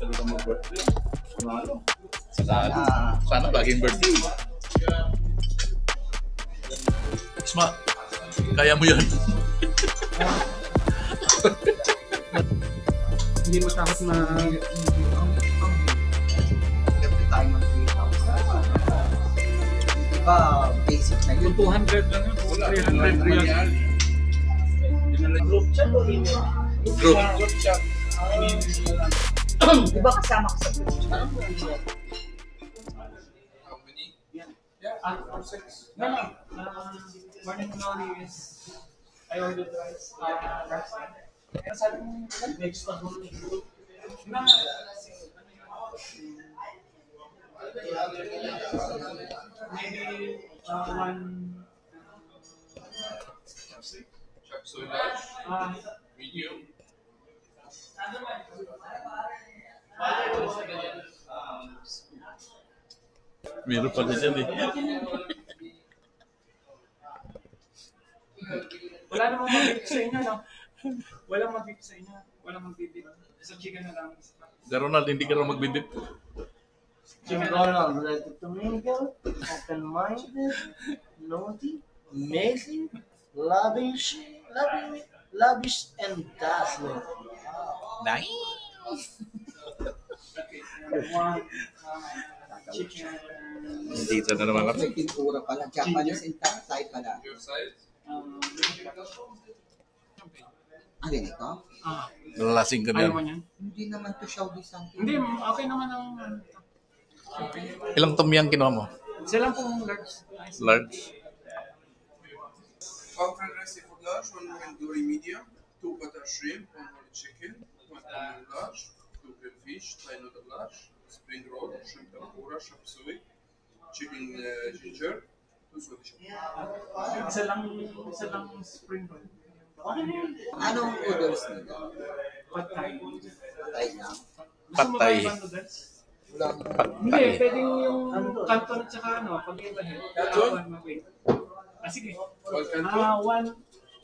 Talaga mag-birthday. Sana laging birthday. Isma, kaya mo yan. Hindi mo takot na basic na yun. 200 lang yun. 300 reals. Group. Group chat. Di ba kasama ka sa group chat? No. Morning glory is I ordered rice. Next pag maybe one Chapsui large, medium. Meron pala dyan eh. wala namang mag-beep sa inyo, no? Walang mag-beep sa inyo. Walang mag-beep. Sa chicken na lang. Ronald, hindi ka rin magbibip. Jim Ronald, ready to mingle, open-minded, naughty, amazing, lavish, and dazzling. Nice! One chicken. Dito na naman kami. May pintura pala, Japanese and Thai pala. Your size? Ano ito? Nalasing ka na Ayaw mo yan. niyan? Hindi naman to show this something. Hindi, okay naman ang... Ilang tumyang kinuha mo? Sila pong large. Large? One fried rice seafood large, one tandoori medium, two butter shrimp, one whole chicken, one onion large, two grilled fish, Thai noodle large, spring roll, shrimp tempura, chop suey, chicken ginger, two Swedish. Isa lang spring roll. Okay na yun. Anong noodles nila? Pad Thai. Thai lang. Gusto mo ba Patay. ibang noodles? Hindi, Patay. pwedeng yung canton at saka ano, pag-ibahin. Wait. Sige.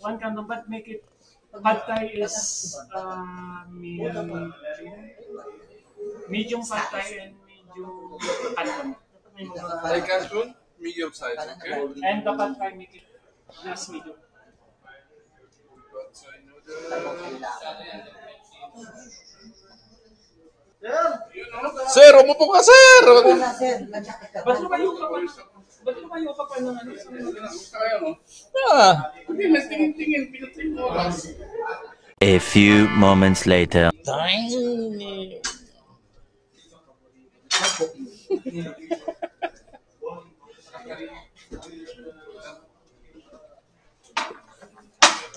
One canton, but make it, Pad Thai is medium Pad Thai and medium canton. Thai canton, medium size, okay? And the Pad Thai make it last medium. Pad Thai noodle. Sir, umupo ka, sir! Ba't lumayo ka pa? Ba't lumayo ka pa ng ano? Kaya mo? Ah, Hindi, nagtingin-tingin, pinating mo. A few moments later. tiny.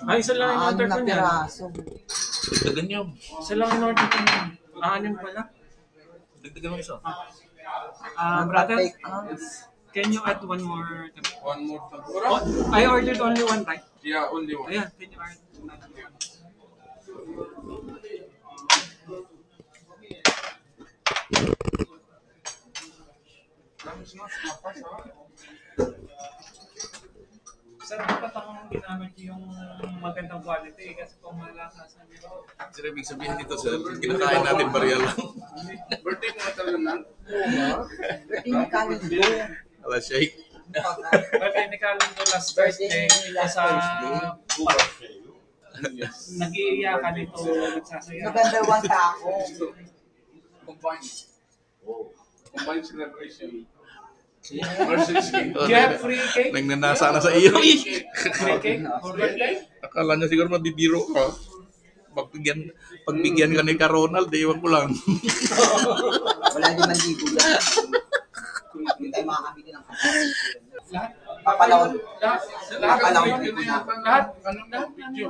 Ay, isa lang yung order ko niya. Dagdagan niyo. Isa lang yung order ko niya. Anim pala. Dagdagan mo isa. Brother, can you add one more? One more tempura? Oh, I ordered only one time. Yeah, only one. Ayan, can you add one? Sir, dapat akong ginamit yung magandang quality kasi kung malakasan yun. Sir, ibig sabihin dito, sir, kinakain natin barya lang. Birthday mo na talaga na? Ala, shake. Birthday ni Calvin ko last birthday sa nag-iiyakan ito, nagsasaya. November 1 pa ako. Combined. Combined celebration. Versus cake. Do you have free cake? Nagnanasa na sa iyo. Free cake? For birthday? Akala niya siguro mabibiro ka. Pagbigyan ka ni Ka Ronald, iwan ko lang. Wala 5,000 lang. Hindi tayo makakabili ng kapatid. Lahat? Papalawin. Lahat? Papalawin ko na. Lahat? Ano na? Video.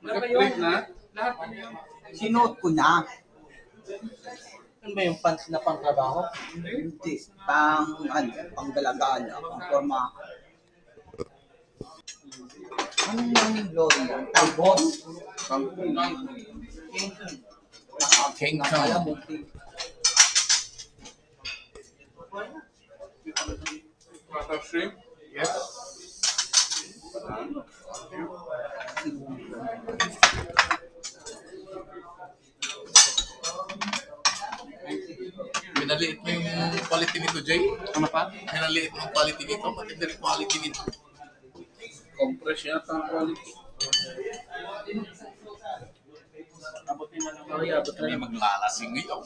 Lahat ba Nag-plate yun? na? Lahat ba yun? Sinuot ko na. Ano ba yung pants na pang trabaho? Hindi. Pang galagala. Pang forma. Anong morning glory yan? Talbos? Kangkong. King Nakakala Kong. mo. Butter shrimp? Yes. Hinaliit mo yung quality nito, Jay. Ano pa? Hinaliit mo yung quality nito. Matindi rin quality nito. Compress yata ang quality. Abutin na lang. Okay, abot na Kami lang. maglalasing ngayon.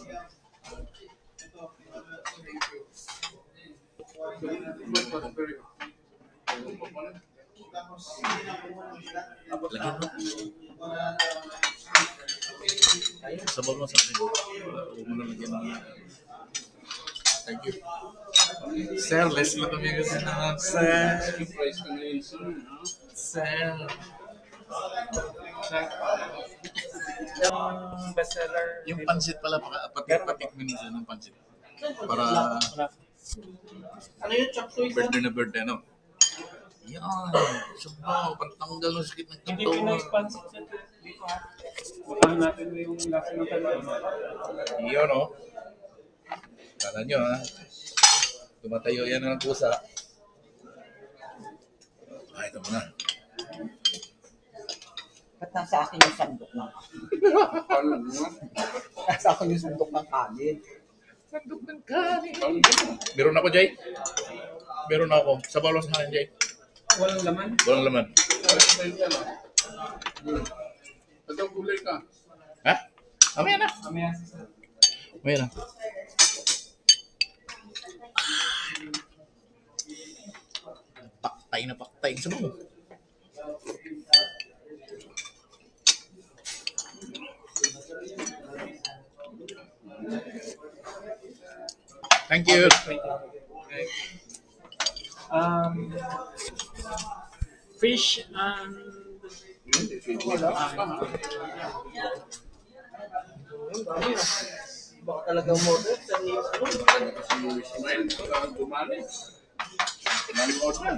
Lagyan mo. Sabon mo sa akin. Huwag mo na lagyan mo. Thank you. Sir, less na kami kasi naman, sir. Price ka ngayon soon, ha? Sir. Yung bestseller. Yung pansit pala, patikmin mo siya ng pansit. Para Ano yun? Chop suey sa? birthday, ano? Yan. Sabaw, pantanggal ng sakit ng Hindi katawan. pina-expansive sa dito ha. Bakahan natin yung lasa ng talaga. Iyon, no? Kala nyo, ha? Tumatayo yan ng pusa. Ah, ito muna. Ba't nasa akin yung sandok ng Paano naman? Nasa akin yung sandok ng kanin. Sandok ng kanin. Meron ako, Jay. Meron ako. Sabaw lang sa akin, Jay. Walang laman? Walang laman. Ito, gulay ka. Ha? Mamaya na. Mamaya. Mamaya na. Paktay na paktay. Sabaw. Thank you. Fish and Baka talaga mo sa news. Ismail, dumali. Nanood na.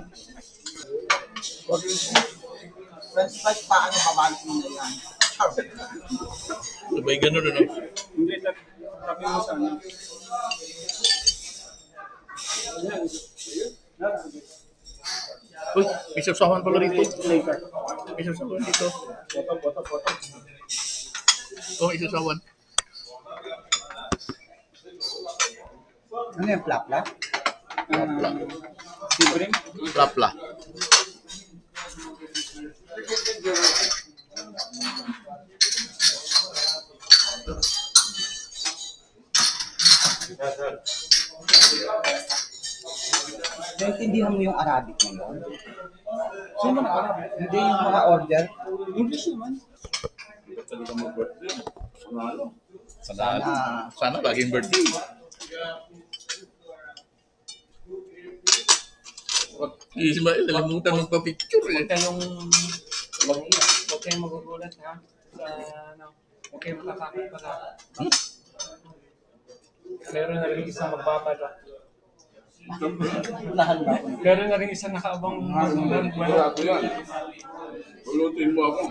French fries, paano babalik mo na yan? Char. Sabay ganun, ano? hindi tabi mo sana. Uy, may sasawan pala rito. Later. May sasawan dito. Foto. Oh, may sasawan. Ano yung plapla? Plapla. Sibring. Plapla. Naintindihan mo yung Arabic ngayon? Sino na alam? Hindi yung mga order. English naman. Talaga mag-birthday. Sunalo. Sana laging birthday. Ismael, nalimutan magpa-picture eh. Huwag kayong magugulat ha. Sa ano, huwag kayong matatakot pala. Meron na rin isang magbabalo. Lahat ba? Meron na rin isang nakaabang Grabe yan. Ulutin mo ako.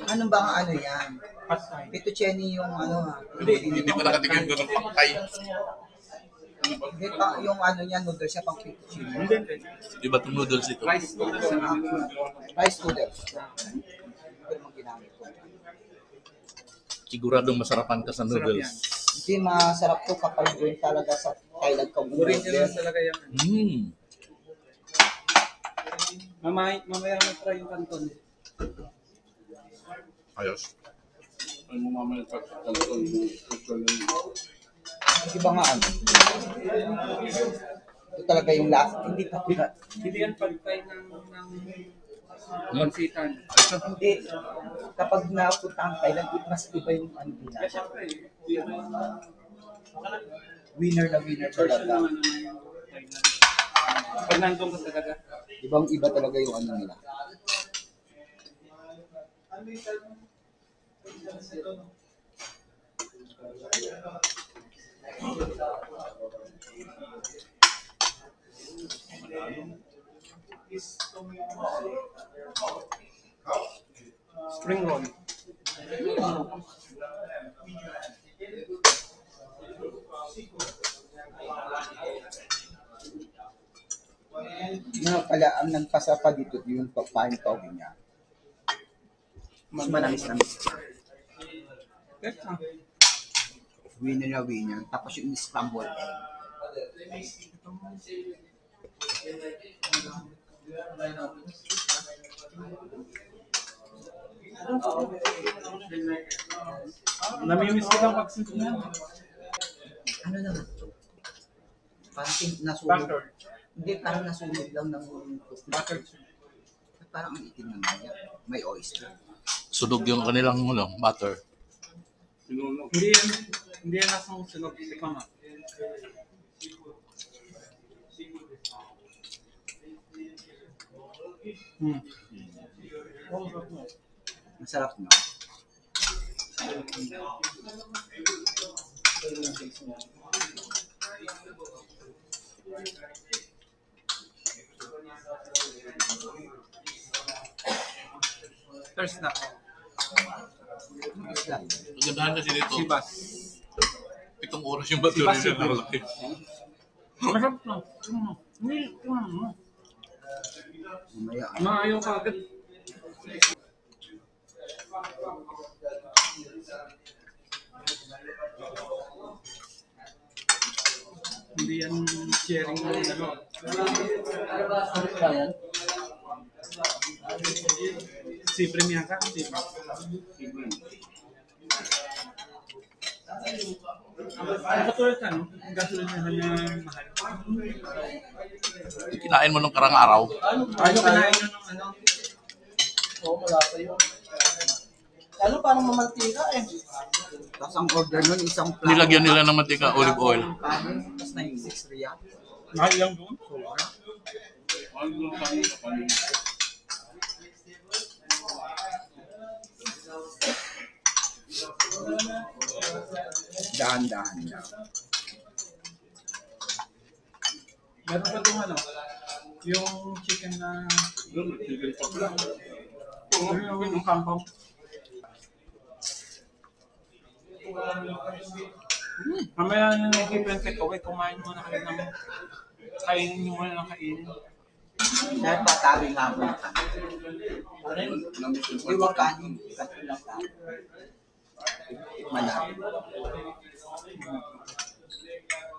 Ano ba ang ano yan? patay. Fettuccine yung ano ha? Hindi pa nakatikim doon ng paktay. Hindi pa yung ano niya, noodles siya pang fettuccine. Hindi. Iba itong noodles ito. Rice noodles na Rice noodles. Ito naman ginamit ko. Siguradong masarapan ka sa noodles. Hindi masarap to kapag doon talaga sa Thailand ka original talaga yan. Mamaya mo try yung kanton. Ayos. Ay mo mamaya pagkakalton mo. Iba nga ano. Ito talaga yung last. Hindi pa Hindi yan pagtay ng pansitan. Hindi. Kapag napunta ang Thailand, mas iba yung ano nila. Kaya syempre, Winner na winner person talaga. naman yung Thailand. Pag nandun ka talaga. Ibang iba talaga yung ano nila. Spring roll. Nga pala, ang nagpasapa dito yung papain tawin niya. Mas manamis-namis. Teka. Winner na winner. Tapos yung scrambled egg. Namimiss ko lang pagsintunan. Ano naman to? Parang nasunog. Butter. Hindi, parang nasunog lang ng Butter. parang ang itim naman yan. May oyster. Sunog yung kanilang butter. Hindi yan nasang sunog. Tikman nga. Masarap na. There's na. Isla. Magandahan kasi dito. Sibas. 7 oras yung battery Sibas, na nakalaki. Masarap na. Hindi. Mamaya. Maayaw ka agad. Hindi yan sharing ng ano. Kaya, Si Premier ka, si Ano katulad ka, no? Ang gasolina niya mahal. Kinain mo nung karang araw. Ayaw kinain nyo ng ano? Oo, wala pa yun. Lalo parang mamantika eh. tapos ang order nun, isang plato. Nilagyan nila ng mantika, olive oil. Kanin, tapos 96 riyal. Mahal lang doon. Dahan-dahan lang. Meron pa doon ano? Yung chicken na... Yung kampong. Mamaya na nakikip yung take-away, kumain mo na kayo namin. Kainin nyo muna ng kainin. Dahil patabi nga mo yung kanin. Iwang kanin, kasi lang tayo. Malaki.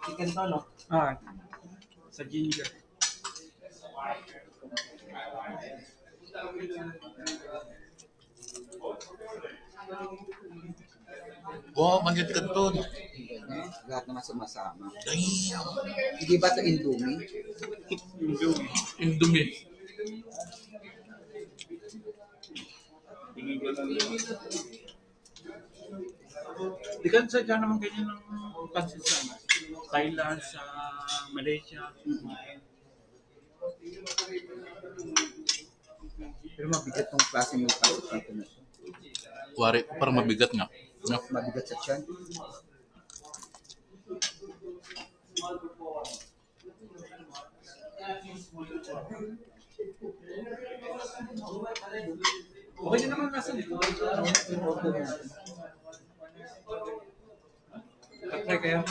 Chicken to, no? Sa ginger. Wow, manjit ka doon. Lahat naman sumasama. Damn. Hindi ba ito Indomie? Indomie. Di ka sadya naman ganyan ng pansit sa Thailand, sa Malaysia. Pero mabigat tong klase ng pasit na ito na ito. Wari, parang mabigat nga. No? Mabigat sa tiyan. Okay din naman nasa dito. Try kaya?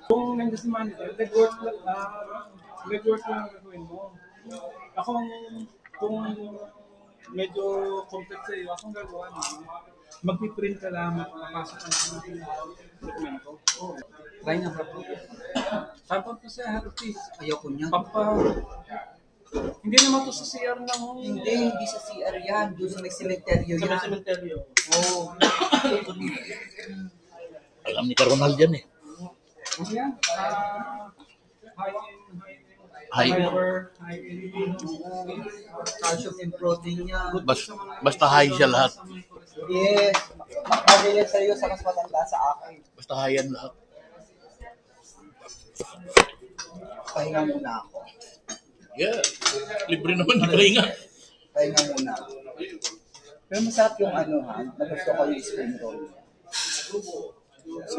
Kung nandiyan si Manny, nag-work lang ang gagawin mo. Ako, kung medyo complex sa'yo, akong gagawa mo. Magpiprint ka lang, mapapasok ka lang ng dokumento. Try nga ba po? Sample po sa Happy. Ayaw ko niya. Hindi naman to sa CR lang. Hindi sa CR yan. Doon sa may cemetery Sa may yan. cemetery. Oo. Alam ni Ronald yan eh. Ano yan? High. Calcium and protein niya. Basta high siya lahat. Yes. Makakabili sa'yo sa mas matanda sa akin. Basta high yan lahat. Pahinga muna ako. Yeah. Libre naman, libre nga. Pahinga muna ako. Pero masarap yung ano ha. Nagusto ko yung spring roll.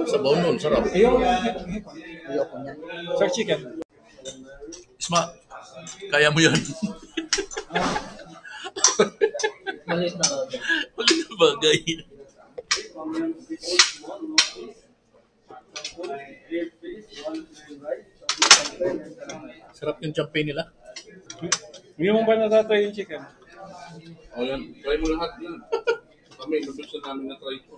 Sabaw nun, sarap. Ayoko niya. Sir Chicken. Isma, kaya mo yan. Maliit na bagay. Mali na bagay. Sarap yung champagne nila. Hindi mo ba natatry yung chicken? O yan, try mo lahat yan. Kami, gusto namin na try ito.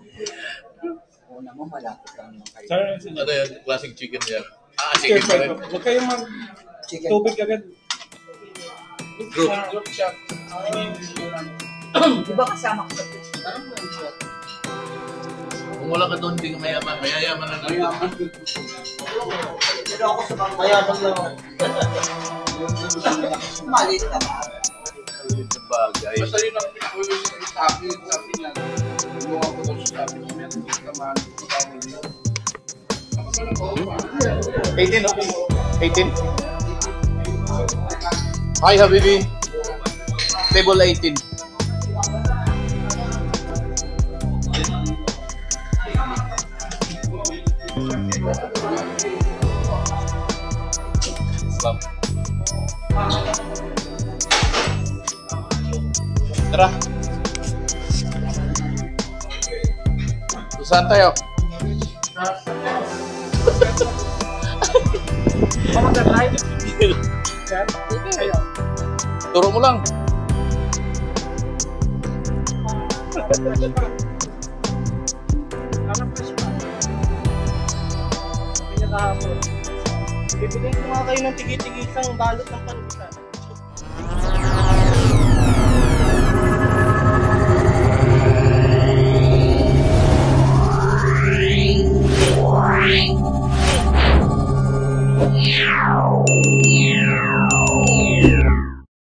Una mo, malapit lang naman kayo. Sarap na Ano yan? Klaseng chicken yan. Stir Chicken pa fry rin. ko. Huwag kayong Chicken. mag-tubig agad. Group. Group shot. Di ba kasama ko sa Parang mo yung shot. Kung wala ka doon, hindi ka mayaman. Mayayaman na lang. Pero ako sa mga Mayabang lang ako. Malit ka ba? Bagay. Basta yun ang pinakawilis sa akin. Sabi niya, gumawa ko daw sa akin. Meron din naman. 18, okay. 18. Hi, Habibi. Table 18. Stop. Tara. Saan tayo? Mag-drive. Sir? Ayaw. Turo mo lang. Parang fresh pa. Hindi niya kahapon. Bibigyan ko nga kayo ng tigi-tigisang balot ng panubisan.